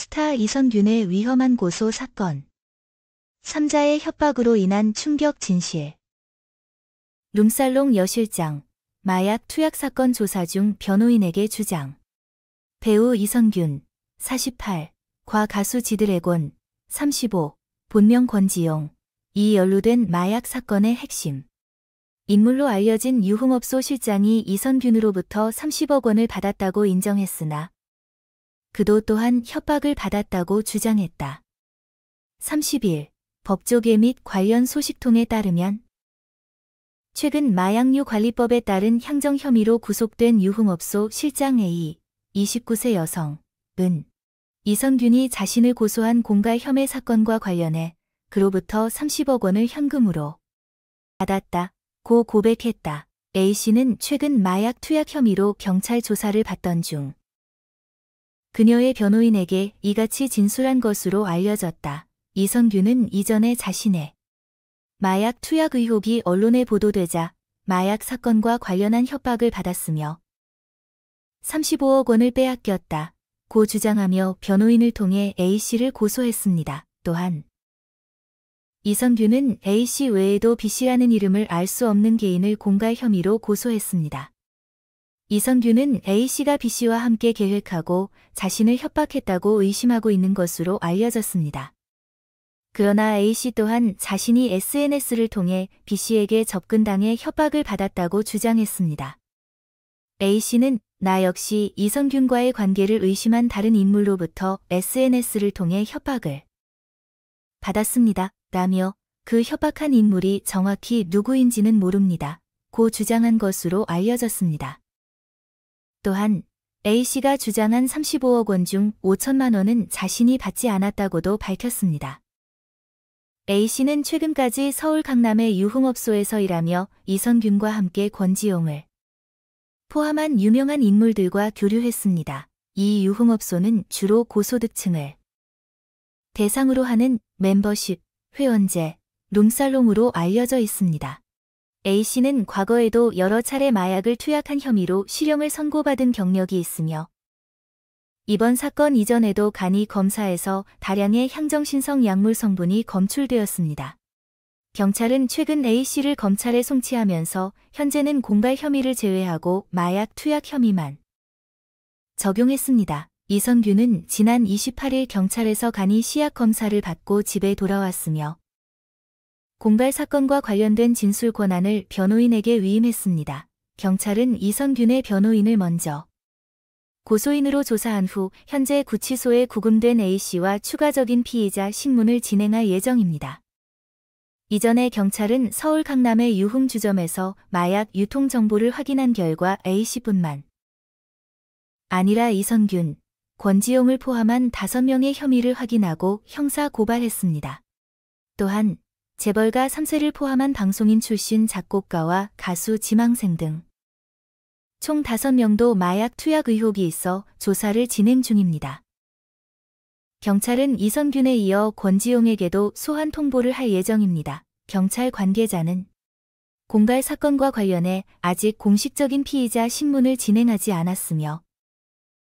스타 이선균의 위험한 고소 사건. 3자의 협박으로 인한 충격 진실. 룸살롱 여실장, 마약 투약 사건 조사 중 변호인에게 주장. 배우 이선균, 48, 과 가수 지드래곤, 35, 본명 권지용, 이 연루된 마약 사건의 핵심. 인물로 알려진 유흥업소 실장이 이선균으로부터 30억 원을 받았다고 인정했으나 그도 또한 협박을 받았다고 주장했다. 30일, 법조계 및 관련 소식통에 따르면 최근 마약류 관리법에 따른 향정 혐의로 구속된 유흥업소 실장 A, 29세 여성은 이선균이 자신을 고소한 공갈 혐의 사건과 관련해 그로부터 30억 원을 현금으로 받았다고 고백했다. A씨는 최근 마약 투약 혐의로 경찰 조사를 받던 중 그녀의 변호인에게 이같이 진술한 것으로 알려졌다. 이선균은 이전에 자신의 마약 투약 의혹이 언론에 보도되자 마약 사건과 관련한 협박을 받았으며 35억 원을 빼앗겼다고 주장하며 변호인을 통해 A씨를 고소했습니다. 또한 이선균은 A씨 외에도 B씨라는 이름을 알 수 없는 개인을 공갈 혐의로 고소했습니다. 이선균은 A씨가 B씨와 함께 계획하고 자신을 협박했다고 의심하고 있는 것으로 알려졌습니다. 그러나 A씨 또한 자신이 SNS를 통해 B씨에게 접근당해 협박을 받았다고 주장했습니다. A씨는 나 역시 이선균과의 관계를 의심한 다른 인물로부터 SNS를 통해 협박을 받았습니다. 라며 그 협박한 인물이 정확히 누구인지는 모릅니다. 고 주장한 것으로 알려졌습니다. 또한 A씨가 주장한 35억 원 중 5천만 원은 자신이 받지 않았다고도 밝혔습니다. A씨는 최근까지 서울 강남의 유흥업소에서 일하며 이선균과 함께 권지용을 포함한 유명한 인물들과 교류했습니다. 이 유흥업소는 주로 고소득층을 대상으로 하는 멤버십, 회원제, 룸살롱으로 알려져 있습니다. A씨는 과거에도 여러 차례 마약을 투약한 혐의로 실형을 선고받은 경력이 있으며 이번 사건 이전에도 간이 검사에서 다량의 향정신성 약물 성분이 검출되었습니다. 경찰은 최근 A씨를 검찰에 송치하면서 현재는 공갈 혐의를 제외하고 마약 투약 혐의만 적용했습니다. 이선균은 지난 28일 경찰에서 간이 시약 검사를 받고 집에 돌아왔으며 공갈 사건과 관련된 진술 권한을 변호인에게 위임했습니다. 경찰은 이선균의 변호인을 먼저 고소인으로 조사한 후 현재 구치소에 구금된 A씨와 추가적인 피의자 신문을 진행할 예정입니다. 이전에 경찰은 서울 강남의 유흥주점에서 마약 유통 정보를 확인한 결과 A씨뿐만 아니라 이선균, 권지용을 포함한 5명의 혐의를 확인하고 형사 고발했습니다. 또한 재벌가 3세를 포함한 방송인 출신 작곡가와 가수 지망생 등 총 5명도 마약 투약 의혹이 있어 조사를 진행 중입니다. 경찰은 이선균에 이어 권지용에게도 소환 통보를 할 예정입니다. 경찰 관계자는 공갈 사건과 관련해 아직 공식적인 피의자 신문을 진행하지 않았으며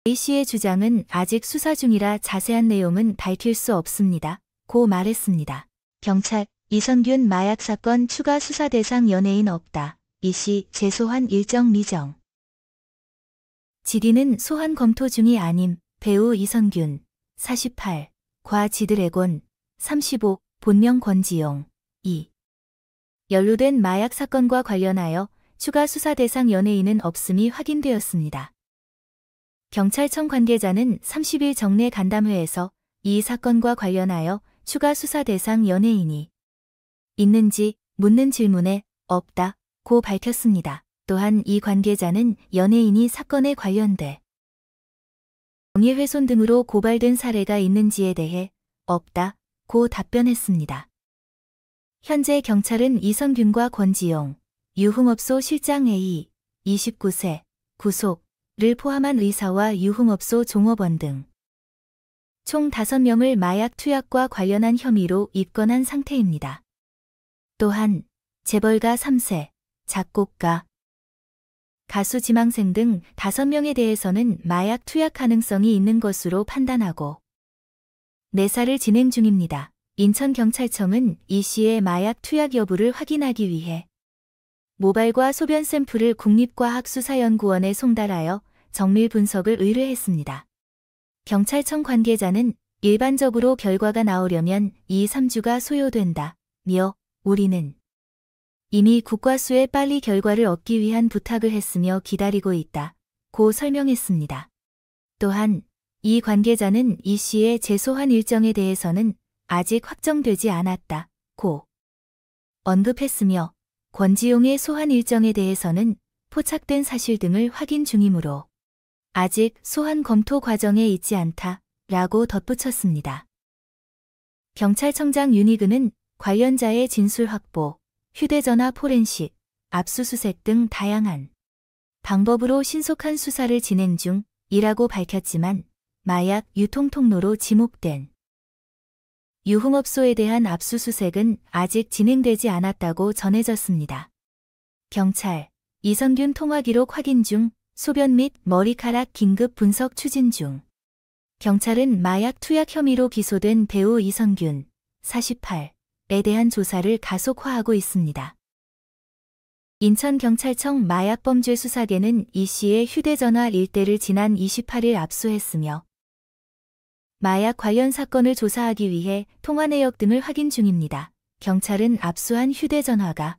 A씨의 주장은 아직 수사 중이라 자세한 내용은 밝힐 수 없습니다. 고 말했습니다. 경찰, 이선균 마약 사건 추가 수사 대상 연예인 없다. 이씨 재소환 일정 미정. 질의는 소환 검토 중이 아님. 배우 이선균, 48, 과 지드래곤, 35, 본명 권지용, 2. 연루된 마약 사건과 관련하여 추가 수사 대상 연예인은 없음이 확인되었습니다. 경찰청 관계자는 30일 정례 간담회에서 이 사건과 관련하여 추가 수사 대상 연예인이 있는지 묻는 질문에 없다고 밝혔습니다. 또한 이 관계자는 연예인이 사건에 관련돼 명예훼손 등으로 고발된 사례가 있는지에 대해 없다고 답변했습니다. 현재 경찰은 이선균과 권지용, 유흥업소 실장 A, 29세, 구속을 포함한 의사와 유흥업소 종업원 등 총 5명을 마약 투약과 관련한 혐의로 입건한 상태입니다. 또한 재벌가 3세, 작곡가, 가수 지망생 등 5명에 대해서는 마약 투약 가능성이 있는 것으로 판단하고 내사를 진행 중입니다. 인천경찰청은 이 씨의 마약 투약 여부를 확인하기 위해 모발과 소변 샘플을 국립과학수사연구원에 송달하여 정밀 분석을 의뢰했습니다. 경찰청 관계자는 일반적으로 결과가 나오려면 2~3주가 소요된다며 우리는 이미 국과수에 빨리 결과를 얻기 위한 부탁을 했으며 기다리고 있다고 설명했습니다. 또한 이 관계자는 이 씨의 재소환 일정에 대해서는 아직 확정되지 않았다고 언급했으며 권지용의 소환 일정에 대해서는 포착된 사실 등을 확인 중이므로 아직 소환 검토 과정에 있지 않다라고 덧붙였습니다. 경찰청장 윤희근은 관련자의 진술 확보, 휴대전화 포렌식, 압수수색 등 다양한 방법으로 신속한 수사를 진행 중이라고 밝혔지만 마약 유통 통로로 지목된 유흥업소에 대한 압수수색은 아직 진행되지 않았다고 전해졌습니다. 경찰, 이성균 통화기록 확인 중, 소변 및 머리카락 긴급 분석 추진 중. 경찰은 마약 투약 혐의로 기소된 배우 이성균, 48에 대한 조사를 가속화하고 있습니다. 인천경찰청 마약범죄수사계는 이 씨의 휴대전화 일대를 지난 28일 압수했으며 마약 관련 사건을 조사하기 위해 통화 내역 등을 확인 중입니다. 경찰은 압수한 휴대전화가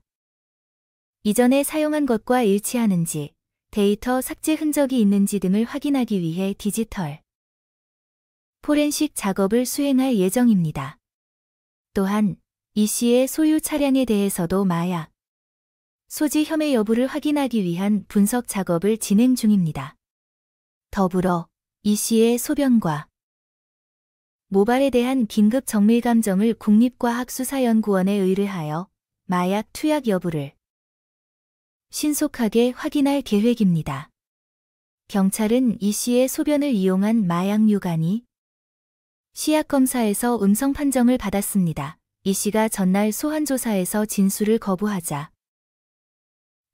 이전에 사용한 것과 일치하는지, 데이터 삭제 흔적이 있는지 등을 확인하기 위해 디지털 포렌식 작업을 수행할 예정입니다. 또한 이 씨의 소유 차량에 대해서도 마약 소지 혐의 여부를 확인하기 위한 분석 작업을 진행 중입니다. 더불어 이 씨의 소변과 모발에 대한 긴급 정밀 감정을 국립과학수사연구원에 의뢰하여 마약 투약 여부를 신속하게 확인할 계획입니다. 경찰은 이 씨의 소변을 이용한 마약 유관이 시약검사에서 음성 판정을 받았습니다. 이 씨가 전날 소환조사에서 진술을 거부하자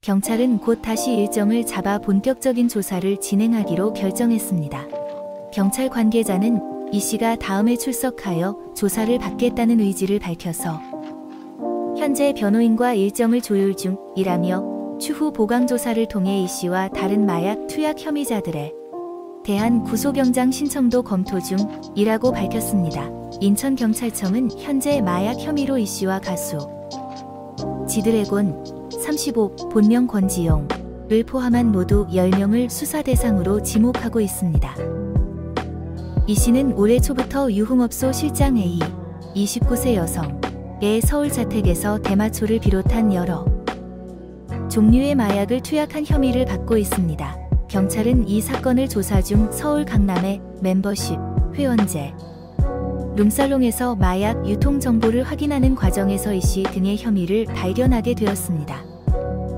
경찰은 곧 다시 일정을 잡아 본격적인 조사를 진행하기로 결정했습니다. 경찰 관계자는 이 씨가 다음에 출석하여 조사를 받겠다는 의지를 밝혀서 현재 변호인과 일정을 조율 중이라며 추후 보강조사를 통해 이 씨와 다른 마약 투약 혐의자들에 대한 구속영장 신청도 검토 중이라고 밝혔습니다. 인천경찰청은 현재 마약 혐의로 이 씨와 가수 지드래곤 35 본명 권지용을 포함한 모두 10명을 수사 대상으로 지목하고 있습니다. 이 씨는 올해 초부터 유흥업소 실장 A, 29세 여성의 서울 자택에서 대마초를 비롯한 여러 종류의 마약을 투약한 혐의를 받고 있습니다. 경찰은 이 사건을 조사 중 서울 강남의 멤버십, 회원제, 룸살롱에서 마약 유통 정보를 확인하는 과정에서 이 씨 등의 혐의를 발견하게 되었습니다.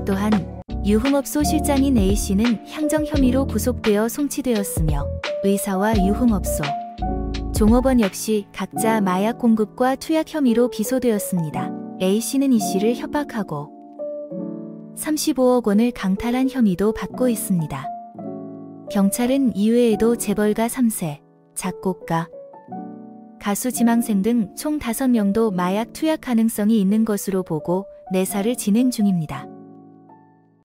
또한 유흥업소 실장인 A 씨는 향정 혐의로 구속되어 송치되었으며 의사와 유흥업소, 종업원 역시 각자 마약 공급과 투약 혐의로 기소되었습니다. A 씨는 이 씨를 협박하고 35억 원을 강탈한 혐의도 받고 있습니다. 경찰은 이외에도 재벌가 3세, 작곡가, 가수 지망생 등 총 5명도 마약 투약 가능성이 있는 것으로 보고 내사를 진행 중입니다.